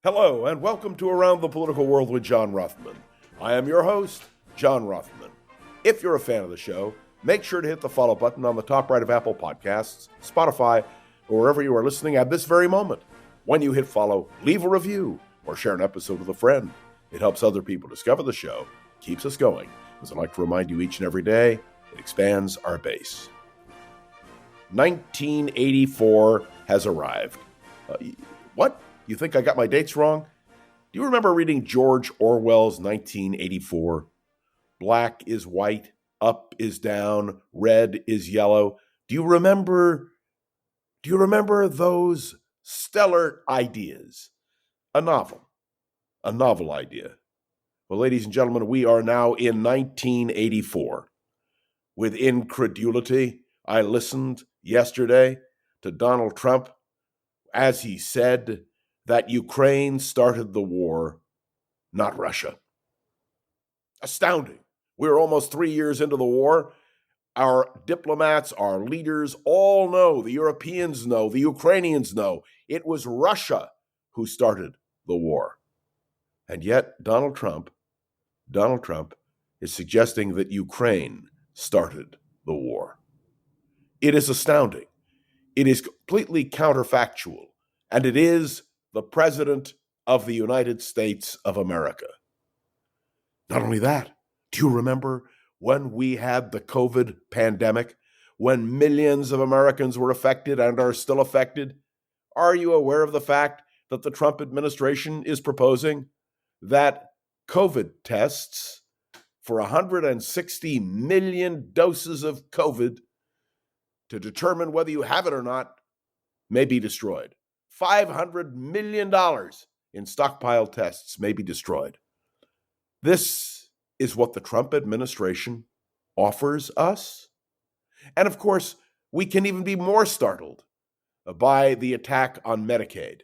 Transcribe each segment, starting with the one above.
Hello, and welcome to Around the Political World with John Rothman. I am your host, John Rothman. If you're a fan of the show, make sure to hit the follow button on the top right of Apple Podcasts, Spotify, or wherever you are listening at this very moment. When you hit follow, leave a review or share an episode with a friend. It helps other people discover the show, keeps us going. As I like to remind you each and every day, it expands our base. 1984 has arrived. What? You think I got my dates wrong? Do you remember reading George Orwell's 1984? Black is white, up is down, red is yellow. Do you remember those stellar ideas? A novel idea. Well, ladies and gentlemen, we are now in 1984. With incredulity, I listened yesterday to Donald Trump as he said that Ukraine started the war, not Russia. Astounding. We're almost 3 years into the war. Our diplomats, our leaders all know, the Europeans know, the Ukrainians know, it was Russia who started the war. And yet Donald Trump is suggesting that Ukraine started the war. It is astounding. It is completely counterfactual, and it is the President of the United States of America. Not only that, do you remember when we had the COVID pandemic, when millions of Americans were affected and are still affected? Are you aware of the fact that the Trump administration is proposing that COVID tests for 160 million doses of COVID to determine whether you have it or not may be destroyed? $500 million in stockpile tests may be destroyed. This is what the Trump administration offers us. And of course, we can even be more startled by the attack on Medicaid.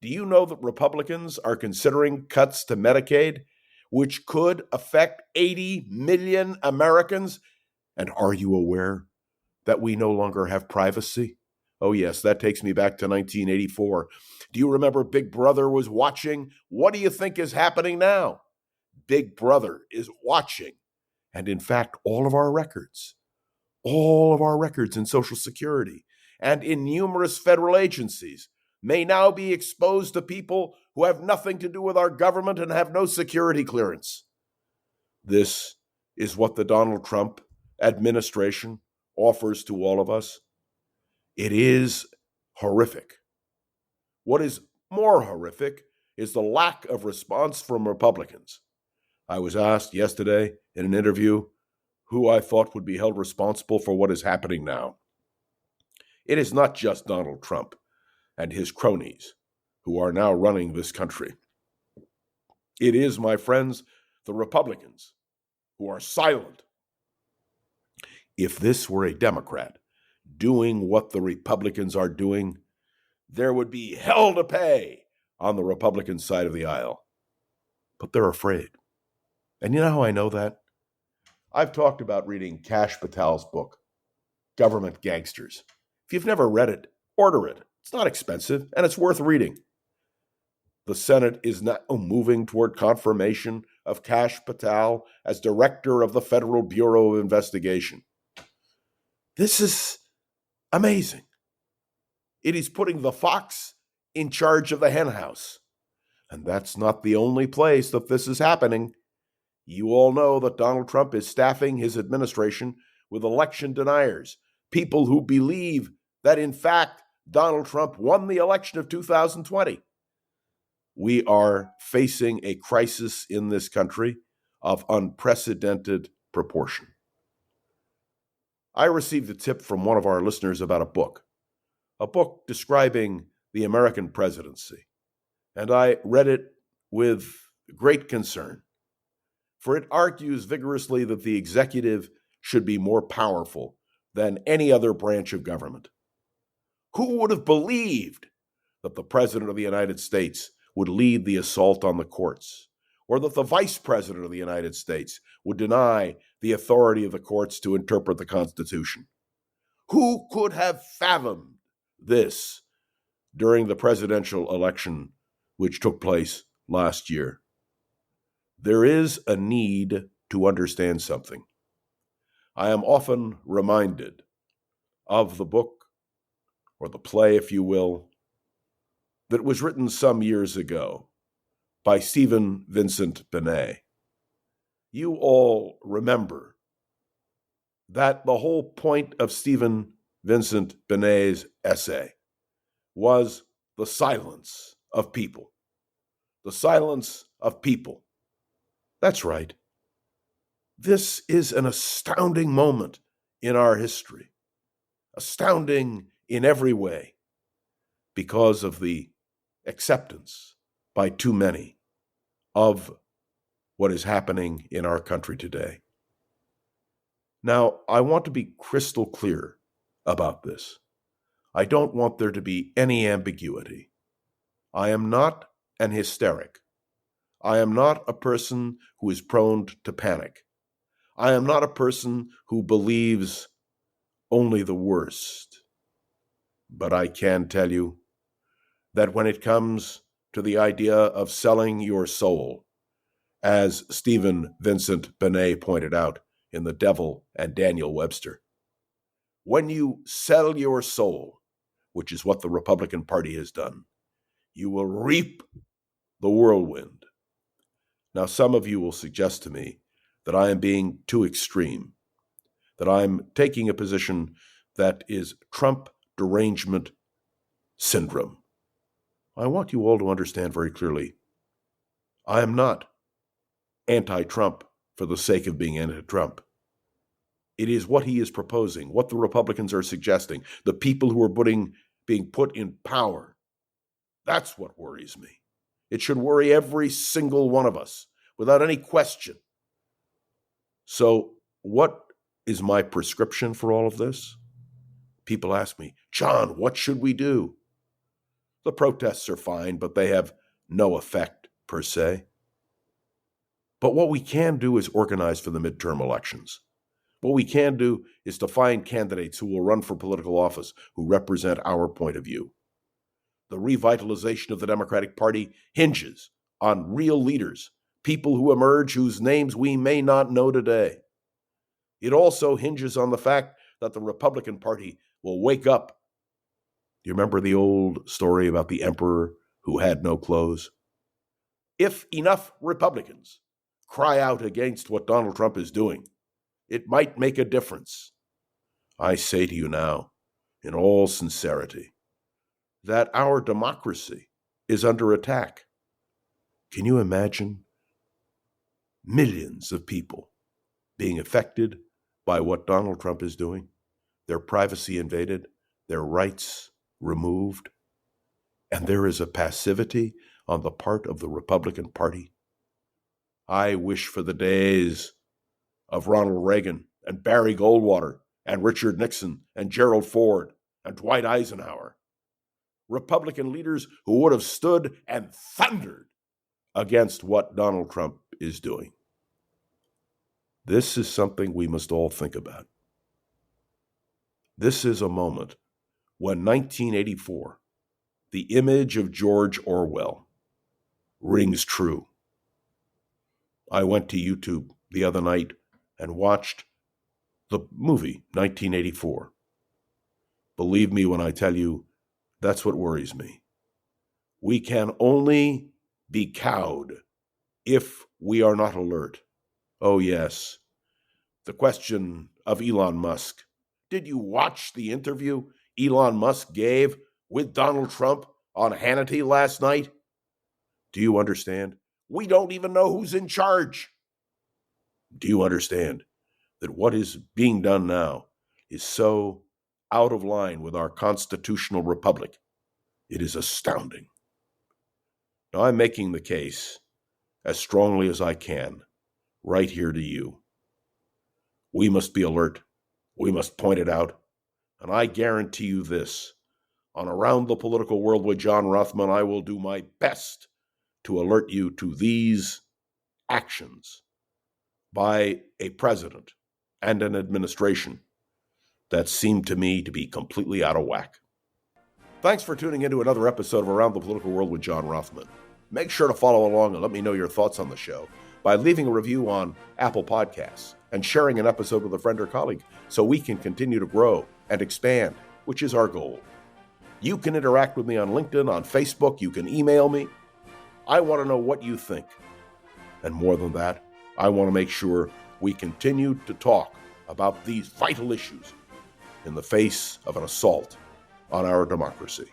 Do you know that Republicans are considering cuts to Medicaid, which could affect 80 million Americans? And are you aware that we no longer have privacy? Oh yes, that takes me back to 1984. Do you remember Big Brother was watching? What do you think is happening now? Big Brother is watching. And in fact, all of our records in Social Security and in numerous federal agencies may now be exposed to people who have nothing to do with our government and have no security clearance. This is what the Donald Trump administration offers to all of us. It is horrific. What is more horrific is the lack of response from Republicans. I was asked yesterday in an interview who I thought would be held responsible for what is happening now. It is not just Donald Trump and his cronies who are now running this country. It is, my friends, the Republicans who are silent. If this were a Democrat doing what the Republicans are doing, there would be hell to pay on the Republican side of the aisle. But they're afraid. And you know how I know that? I've talked about reading Kash Patal's book, Government Gangsters. If you've never read it, order it. It's not expensive, and it's worth reading. The Senate is now moving toward confirmation of Kash Patal as director of the Federal Bureau of Investigation. This is amazing. It is putting the fox in charge of the henhouse. And that's not the only place that this is happening. You all know that Donald Trump is staffing his administration with election deniers, people who believe that, in fact, Donald Trump won the election of 2020. We are facing a crisis in this country of unprecedented proportion. I received a tip from one of our listeners about a book describing the American presidency, and I read it with great concern, for it argues vigorously that the executive should be more powerful than any other branch of government. Who would have believed that the President of the United States would lead the assault on the courts, or that the Vice President of the United States would deny the authority of the courts to interpret the Constitution? Who could have fathomed this during the presidential election which took place last year. There is a need to understand something. I am often reminded of the book, or the play, if you will, that was written some years ago by Stephen Vincent Benet. You all remember that the whole point of Stephen Vincent Benet's essay was the silence of people. The silence of people. That's right. This is an astounding moment in our history. Astounding in every way because of the acceptance by too many of what is happening in our country today. Now, I want to be crystal clear about this. I don't want there to be any ambiguity. I am not an hysteric. I am not a person who is prone to panic. I am not a person who believes only the worst. But I can tell you that when it comes to the idea of selling your soul, as Stephen Vincent Benet pointed out in The Devil and Daniel Webster, when you sell your soul, which is what the Republican Party has done, you will reap the whirlwind. Now, some of you will suggest to me that I am being too extreme, that I'm taking a position that is Trump derangement syndrome. I want you all to understand very clearly, I am not anti-Trump for the sake of being anti-Trump. It is what he is proposing, what the Republicans are suggesting, the people who are being put in power. That's what worries me. It should worry every single one of us, without any question. So, what is my prescription for all of this? People ask me, John, what should we do? The protests are fine, but they have no effect per se. But what we can do is organize for the midterm elections. What we can do is to find candidates who will run for political office who represent our point of view. The revitalization of the Democratic Party hinges on real leaders, people who emerge whose names we may not know today. It also hinges on the fact that the Republican Party will wake up. Do you remember the old story about the emperor who had no clothes? If enough Republicans cry out against what Donald Trump is doing, it might make a difference. I say to you now, in all sincerity, that our democracy is under attack. Can you imagine millions of people being affected by what Donald Trump is doing? Their privacy invaded, their rights removed, and there is a passivity on the part of the Republican Party. I wish for the days of Ronald Reagan and Barry Goldwater and Richard Nixon and Gerald Ford and Dwight Eisenhower. Republican leaders who would have stood and thundered against what Donald Trump is doing. This is something we must all think about. This is a moment when 1984, the image of George Orwell, rings true. I went to YouTube the other night and watched the movie 1984. Believe me when I tell you, that's what worries me. We can only be cowed if we are not alert. Oh, yes. The question of Elon Musk. Did you watch the interview Elon Musk gave with Donald Trump on Hannity last night? Do you understand? We don't even know who's in charge. Do you understand that what is being done now is so out of line with our constitutional republic? It is astounding. Now, I'm making the case as strongly as I can right here to you. We must be alert. We must point it out. And I guarantee you this, on Around the Political World with John Rothman, I will do my best to alert you to these actions by a president and an administration that seem to me to be completely out of whack. Thanks for tuning into another episode of Around the Political World with John Rothman. Make sure to follow along and let me know your thoughts on the show by leaving a review on Apple Podcasts and sharing an episode with a friend or colleague so we can continue to grow and expand, which is our goal. You can interact with me on LinkedIn, on Facebook. You can email me. I want to know what you think. And more than that, I want to make sure we continue to talk about these vital issues in the face of an assault on our democracy.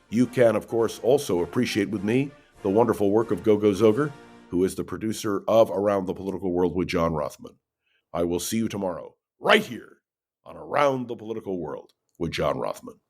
You can, of course, also appreciate with me the wonderful work of Gogo Zoger, who is the producer of Around the Political World with John Rothman. I will see you tomorrow, right here on Around the Political World with John Rothman.